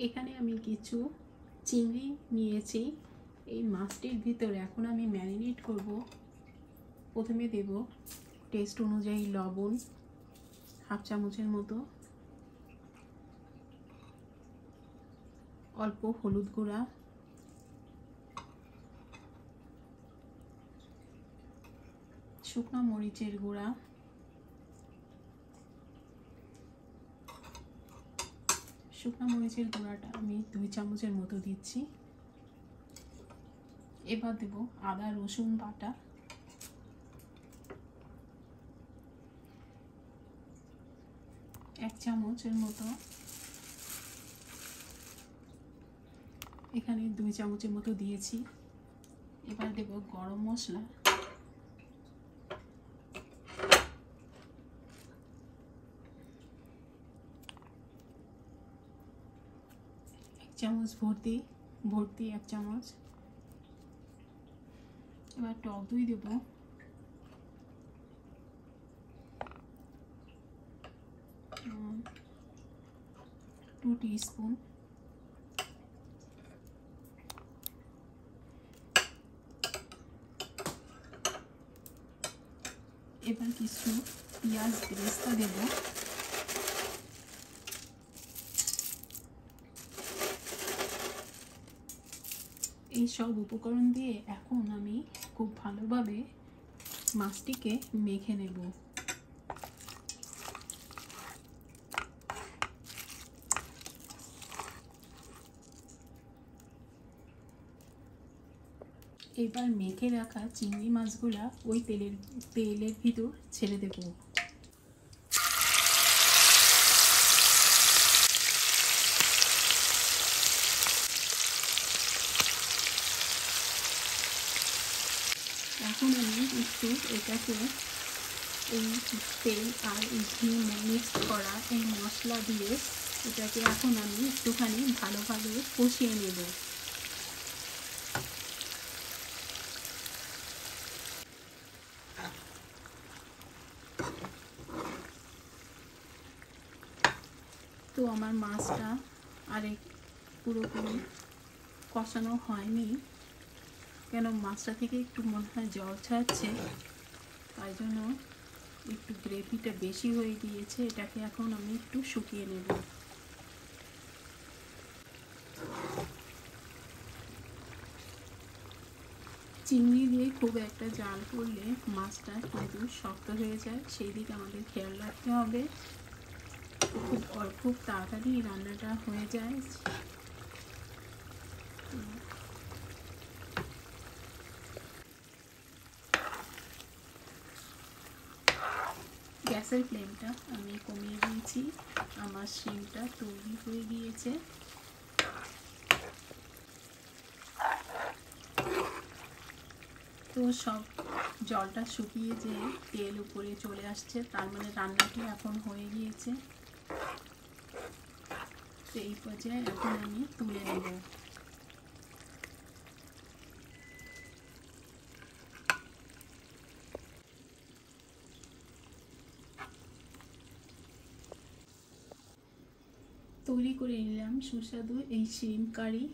এখানে আমি কিছু চিংড়ি নিয়েছি। এই মাছটির ভিতরে এখন আমি ম্যারিনেট করব। প্রথমে দেব টেস্ট অনুযায়ী লবণ, হাফ চামচের মতো, অল্প হলুদ গুঁড়া, শুকনো মরিচের গুঁড়া, শুকনো মরিচের গুঁড়াটা আমি 2 চামচের মতো দিচ্ছি। এবার দেব আদা রসুন বাটা, এক চামচের মতো। এখানে 2 চামচের মতো দিয়েছি। এবার দেব গরম মশলা, 1 চামচ ভর্তি 1 চামচ। এবার টক দই দেব, 2 টিস্পুন। এবার কিছু পেঁয়াজ বেরেস্তা দেব। এই সব উপকরণ দিয়ে এখন আমি খুব ভালোভাবে মাছটিকে মেখে নেব। এবার মেখে রাখা চিংড়ি মাছগুলা ওই তেলের ভিতর ছেড়ে দেব। এখন আমি একটু এটাকে এই তেল আর ঘি মিক্স করা এই মশলা দিয়ে এটাকে এখন আমি একটুখানি ভালোভাবে কষিয়ে নেব। তো আমার মাছটা পুরোপুরি কষানো হয়নি, কেন মাছটা থেকে একটু মনে হয় জল ছাড়ছে, তাই জন্য একটু গ্রেভিটা বেশি হয়ে গিয়েছে। এটাকে এখন আমি একটু শুকিয়ে নেব। চিংড়ি দিয়ে খুব একটা জাল করলে মাছটা কিন্তু শক্ত হয়ে যায়, সেই দিকে আমাদের খেয়াল রাখতে হবে। খুব তাড়াতাড়ি রান্নাটা হয়ে যায়। গ্যাসের ফ্লেমটা আমি কমিয়ে দিয়েছি, আমার শিমটা তৈরি হয়ে গিয়েছে। তো সব জলটা শুকিয়ে যে তেল উপরে চলে আসছে, তার মানে রান্নাটি এখন হয়ে গিয়েছে। তো এই পর্যায়ে এখন আমি তুলে নেব। তৈরি করে নিলাম সুস্বাদু এই শিম কারি।